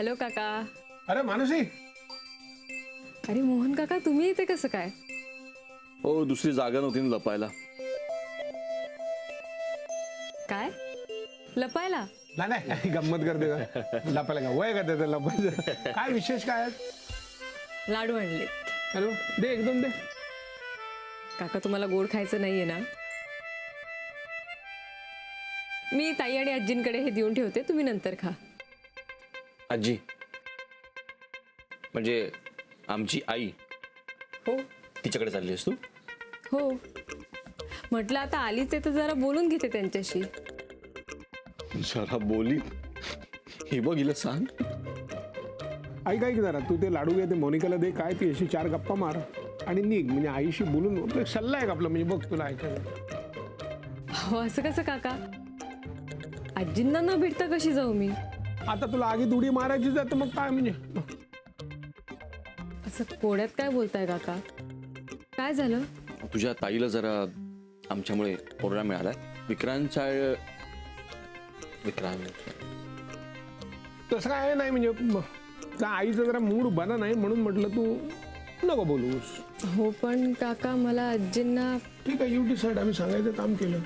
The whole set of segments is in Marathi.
हॅलो काका. अरे मानसी. अरे मोहन काका, तुम्ही इथे कसं काय? हो, दुसरी जागा नव्हती ना लपायला. काय लपायला? नाही नाही, गंमत करते का लपायला? का वय का त्याचं लपायचं? काय विशेष काय आहे? लाडू आणले. हॅलो, दे एकदम दे. काका तुम्हाला गोड खायचं नाहीये ना? मी ताई आणि आजींकडे हे देऊन ठेवते, तुम्ही नंतर खा. आजी म्हणजे आमची आई? हो तिच्याकडे चालली आहेस तू? हो, म्हटलं आता आलीच आहे तर जरा बोलून घेते त्यांच्याशी. जरा बोली. हे बघ, हिला सांग. ऐक ऐक जरा, तू ते लाडू घे, ते मोनिकाला दे. काय ती अशी 4 गप्पा मार आणि निघ. म्हणजे आईशी बोलून आपलं सल्ला आहे का आपला? म्हणजे बघ, तुला ऐकायचं. हो, असं कसं काका? आजींना न भेटता कशी जाऊ मी? आता तुला आगीत उडी मारायची जात मग काय? म्हणजे असं कोड्यात काय बोलताय काका? काय झालं? तुझ्या ताईला जरा आमच्यामुळे ओरडा मिळाला. विक्रांत तसं काय नाही. म्हणजे त्या आईचा जरा मूड बना नाही म्हणून म्हटलं तू नको बोलूस. हो पण काका, मला आजींना. ठीक आहे, यू डिसाइड. आम्ही सांगायचं काम केलं.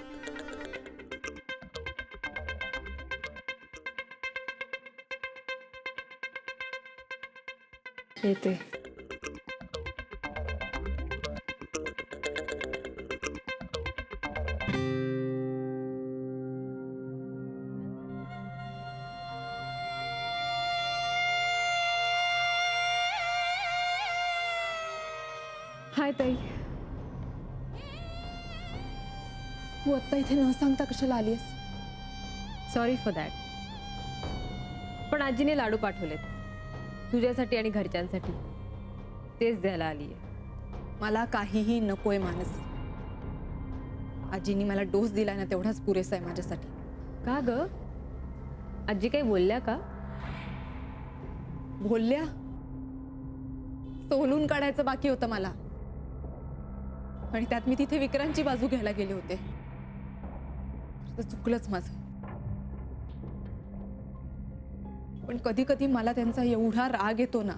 येते. हाय ताई. तू आत्ता इथे न सांगता कशाला आलीस? Sorry for that. पण आजीने लाडू पाठवलेत तुझ्यासाठी आणि घरच्यांसाठी, तेच द्यायला आलीये. मला काहीही नकोय मानसी. आजीनी मला डोस दिला ना, तेवढाच पुरेसा आहे माझ्यासाठी. का ग? आजी काही बोलल्या का? बोलल्या? सोलून काढायचं बाकी होतं मला, आणि त्यात मी तिथे विक्रांतची बाजू घ्यायला गेले होते. तर चुकलंच माझं. पण कधी कधी मला त्यांचा एवढा राग येतो ना,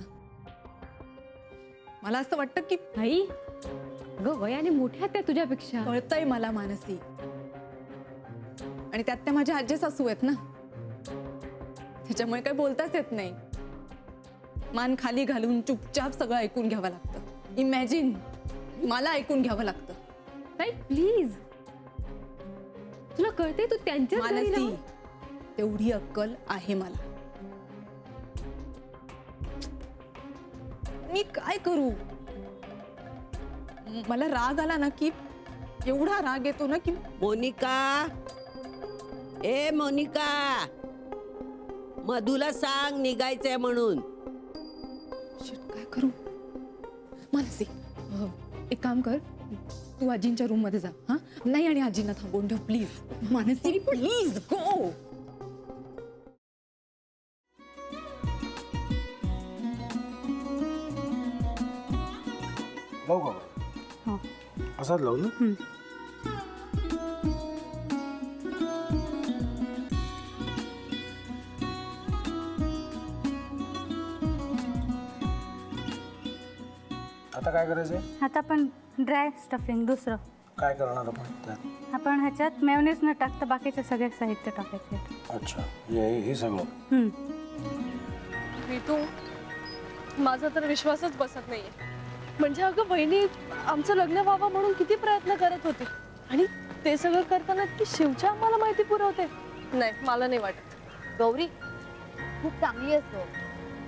मला असं वाटतं की आई ग, वयाने मोठ्या त्या तुझ्यापेक्षा. कळतंय मला मानसी, आणि त्यात त्या माझ्या आजी सासू आहेत ना, त्याच्यामुळे काही बोलताच येत नाही. मान खाली घालून चुपचाप सगळं ऐकून घ्यावं लागतं. इमॅजिन, मला ऐकून घ्यावं लागतं. ताई प्लीज, तुला कळते तू त्यांच्याच घरी मानसी, राहून. तेवढी अक्कल आहे मला. मी काय करू? मला राग आला ना की एवढा राग येतो ना की. मोनिका, ए मोनिका, मधुला सांग निघायचंय म्हणून. शिट, काय करू? मानसी, एक काम कर, तू आजींच्या रूम मध्ये जा. हा नाही, आणि आजींना थांबवून ठेव प्लीज. Mansi please go. लावू का? हो. असाच लावू ना. आता काय करायचंय? आता आपण ड्राय स्टफिंग दुसरं काय करणार आपण त्यात? आपण ह्याच्यात मेयोनीज न टाकता बाकीचे सगळे साहित्य टाकायचे. अच्छा, हे सगळं. ऋतू, माझा तर विश्वासच बसत नाहीये. म्हणजे अगं बहिणी, आमचं लग्न व्हावं म्हणून किती प्रयत्न करत होते, आणि ते सगळं करताना की शिवच्या आम्हाला माहिती पुरवते. नाही, मला नाही वाटत. गौरी, खूप चांगली असतो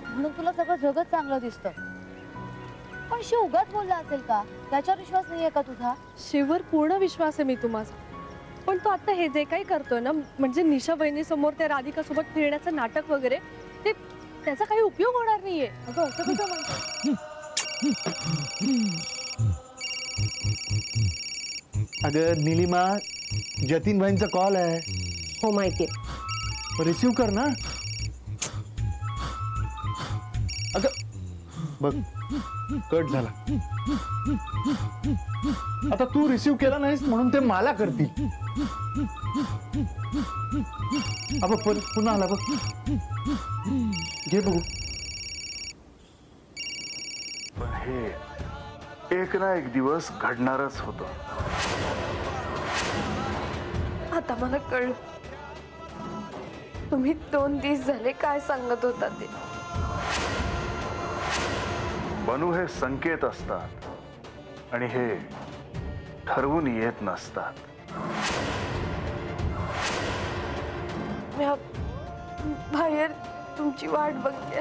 म्हणून तुला सगळं जगत चांगलं दिसतं, पण शिव उगाच बोलला असेल का? त्याच्यावर विश्वास नाहीये का तुझा? शिववर पूर्ण विश्वास आहे मी माझा. पण तो आता हे जे काही करतोय ना, म्हणजे निशा बहिणी समोर त्या राधिका सोबत फिरण्याचं नाटक वगैरे, ते त्याचा काही उपयोग होणार नाहीये. अगं असं कसं म्हणतो? अगं नीलिमा, जतीन भाईंचा कॉल आहे. हो माहितीये. रिसीव कर ना. अगं बघ, कट झाला. आता तू रिसीव केला नाहीस म्हणून ते मला करतील. अब पुन्हा आला बघ. घे बघू. पण हे एक ना एक दिवस घडणारच होतं. आता मला कळलं तुम्ही 2 दिवस झाले काय सांगत होता ते. बनू हे संकेत असतात आणि हे ठरवून येत नसतात. मी बाहेर तुमची वाट बघते.